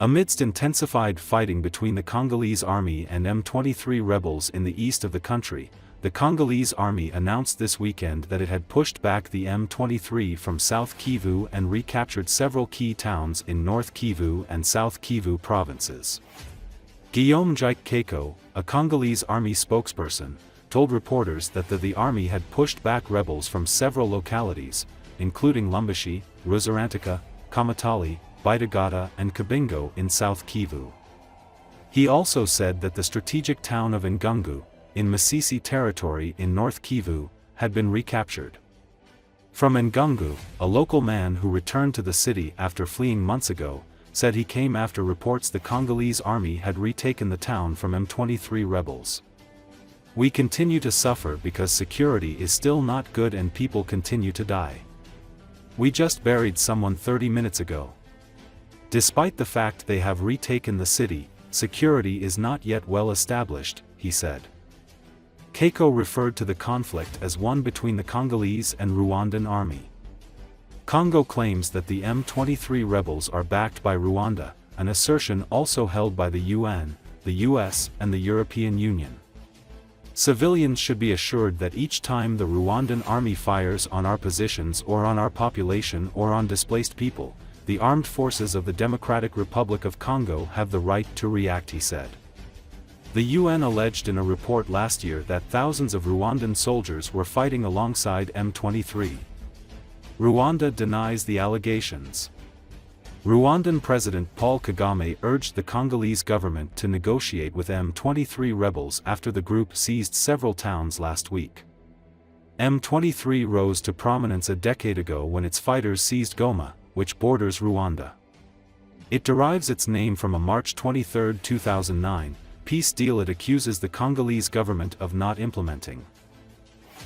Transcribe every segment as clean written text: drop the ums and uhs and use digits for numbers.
Amidst intensified fighting between the Congolese army and M23 rebels in the east of the country, the Congolese army announced this weekend that it had pushed back the M23 from South Kivu and recaptured several key towns in North Kivu and South Kivu provinces. Guillaume Ndjike Kaiko, a Congolese army spokesperson, told reporters that the army had pushed back rebels from several localities, including Lumbishi, Ruzirantaka, Kamatale, Bitagata and Kabingo in South Kivu. He also said that the strategic town of Ngungu, in Masisi territory in North Kivu, had been recaptured. From Ngungu, a local man who returned to the city after fleeing months ago, said he came after reports the Congolese army had retaken the town from M23 rebels. "We continue to suffer because security is still not good and people continue to die. We just buried someone 30 minutes ago. Despite the fact they have retaken the city, security is not yet well established," he said. Kaiko referred to the conflict as one between the Congolese and Rwandan army. Congo claims that the M23 rebels are backed by Rwanda, an assertion also held by the UN, the US and the European Union. "Civilians should be assured that each time the Rwandan army fires on our positions or on our population or on displaced people, the armed forces of the Democratic Republic of Congo have the right to react," he said. The UN alleged in a report last year that thousands of Rwandan soldiers were fighting alongside M23. Rwanda denies the allegations. Rwandan President Paul Kagame urged the Congolese government to negotiate with M23 rebels after the group seized several towns last week. M23 rose to prominence a decade ago when its fighters seized Goma, which borders Rwanda. It derives its name from a March 23, 2009, peace deal it accuses the Congolese government of not implementing.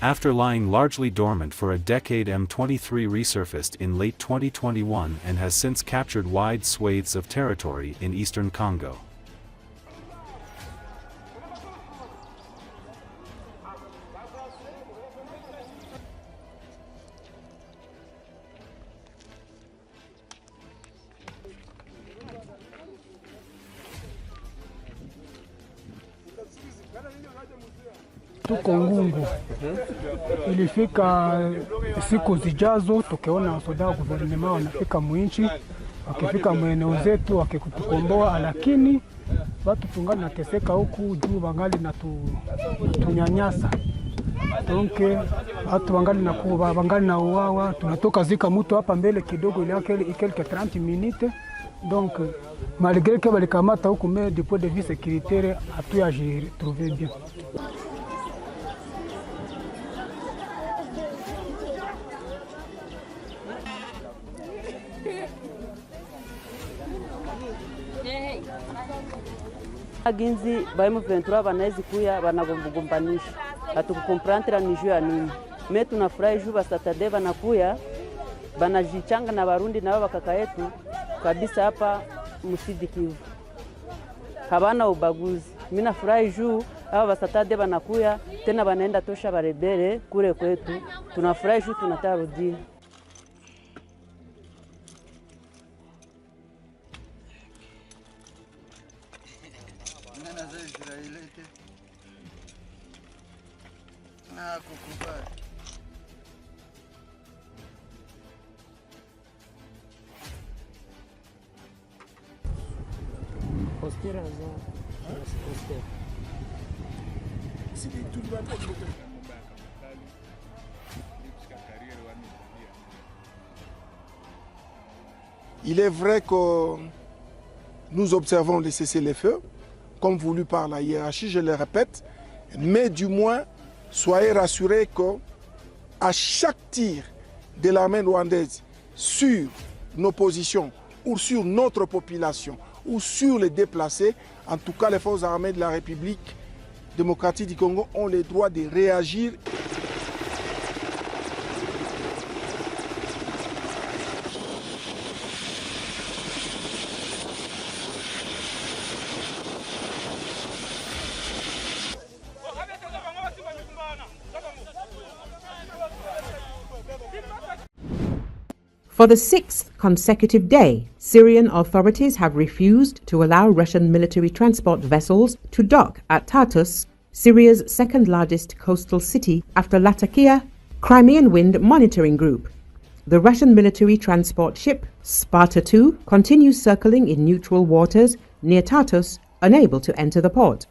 After lying largely dormant for a decade, M23 resurfaced in late 2021 and has since captured wide swathes of territory in eastern Congo. Tuko Ngungu. Ilifika siku zijazo tukiona wasoda wa guvernema wanafika mwinchi, wakifika maeneo zetu wakikutukomboa, lakini watu tungana nateseka huku juu bangali na tunyanyasa. Donc watu bangali na uwawa, tunatoka zika mtu hapa mbele kidogo ile yake quelque 30 minutes. Donc malgré que balikamata huku mais du point de vue sécuritaire atuya j'ai trouvé bien. Aginzi ba M23 banaweza kuya banagombanisha. Hatukukomprantira ni juu ya nini. Mimi tunafurahi juu basatade banakuya banajichanga na Barundi na bakaka yetu kabisa hapa Musidi Kivu. Habana ubaguzi. Mimi nafurahi juu hao basatade banakuya tena banaenda tosha barebere kule kwetu. Tunafurahi juu tunatarudia. Il est vrai que nous observons les cessez-le-feu, comme voulu par la hiérarchie, je le répète, mais du moins, soyez rassurés qu'à chaque tir de l'armée rwandaise sur nos positions ou sur notre population ou sur les déplacés, en tout cas les forces armées de la République démocratique du Congo ont le droit de réagir. For the 6th consecutive day, Syrian authorities have refused to allow Russian military transport vessels to dock at Tartus, Syria's second-largest coastal city after Latakia, Crimean Wind Monitoring Group. The Russian military transport ship Sparta II continues circling in neutral waters near Tartus, unable to enter the port.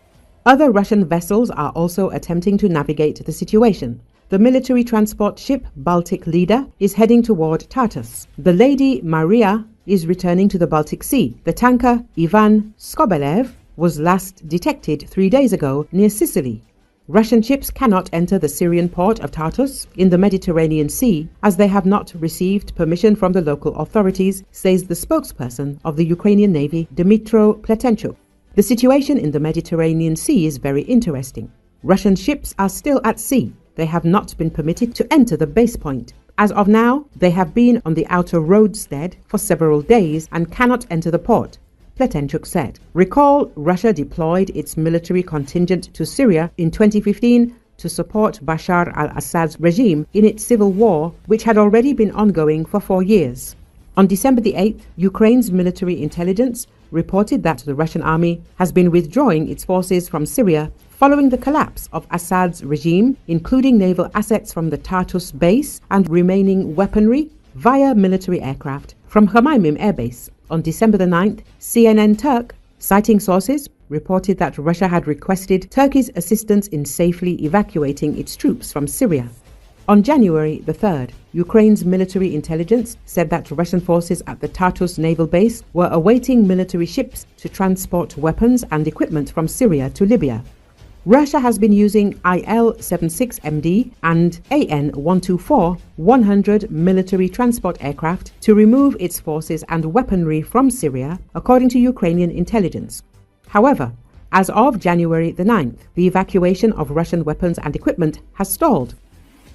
Other Russian vessels are also attempting to navigate the situation. The military transport ship Baltic Leader is heading toward Tartus. The Lady Maria is returning to the Baltic Sea. The tanker Ivan Skobelev was last detected 3 days ago near Sicily. Russian ships cannot enter the Syrian port of Tartus in the Mediterranean Sea as they have not received permission from the local authorities, says the spokesperson of the Ukrainian Navy, Dmytro Pletenchuk. The situation in the Mediterranean Sea is very interesting. Russian ships are still at sea. They have not been permitted to enter the base point. As of now, they have been on the outer roadstead for several days and cannot enter the port, Pletenchuk said. Recall, Russia deployed its military contingent to Syria in 2015 to support Bashar al-Assad's regime in its civil war, which had already been ongoing for 4 years. On December the 8th, Ukraine's military intelligence reported that the Russian army has been withdrawing its forces from Syria following the collapse of Assad's regime, including naval assets from the Tartus base and remaining weaponry via military aircraft from Khmeimim Air Base. On December the 9th, CNN Turk, citing sources, reported that Russia had requested Turkey's assistance in safely evacuating its troops from Syria. On January the 3rd, Ukraine's military intelligence said that Russian forces at the Tartus naval base were awaiting military ships to transport weapons and equipment from Syria to Libya. Russia has been using IL-76MD and AN-124 100 military transport aircraft to remove its forces and weaponry from Syria, according to Ukrainian intelligence. However, as of January the 9th, the evacuation of Russian weapons and equipment has stalled.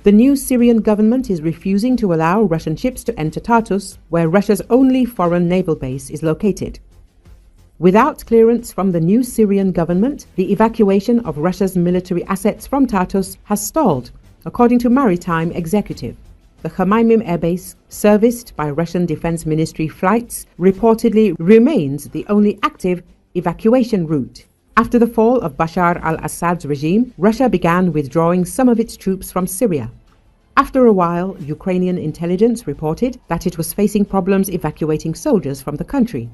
The new Syrian government is refusing to allow Russian ships to enter Tartus, where Russia's only foreign naval base is located. Without clearance from the new Syrian government, the evacuation of Russia's military assets from Tartus has stalled, according to Maritime Executive. The Khmeimim Air Base, serviced by Russian Defense Ministry flights, reportedly remains the only active evacuation route. After the fall of Bashar al-Assad's regime, Russia began withdrawing some of its troops from Syria. After a while, Ukrainian intelligence reported that it was facing problems evacuating soldiers from the country.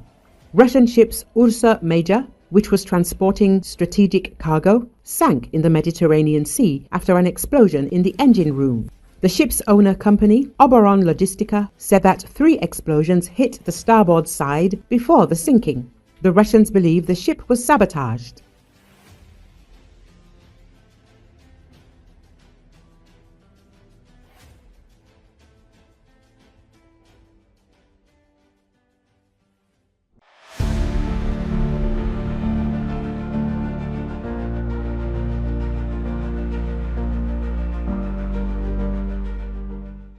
Russian ships Ursa Major, which was transporting strategic cargo, sank in the Mediterranean Sea after an explosion in the engine room. The ship's owner company, Oberon Logistica, said that 3 explosions hit the starboard side before the sinking. The Russians believe the ship was sabotaged.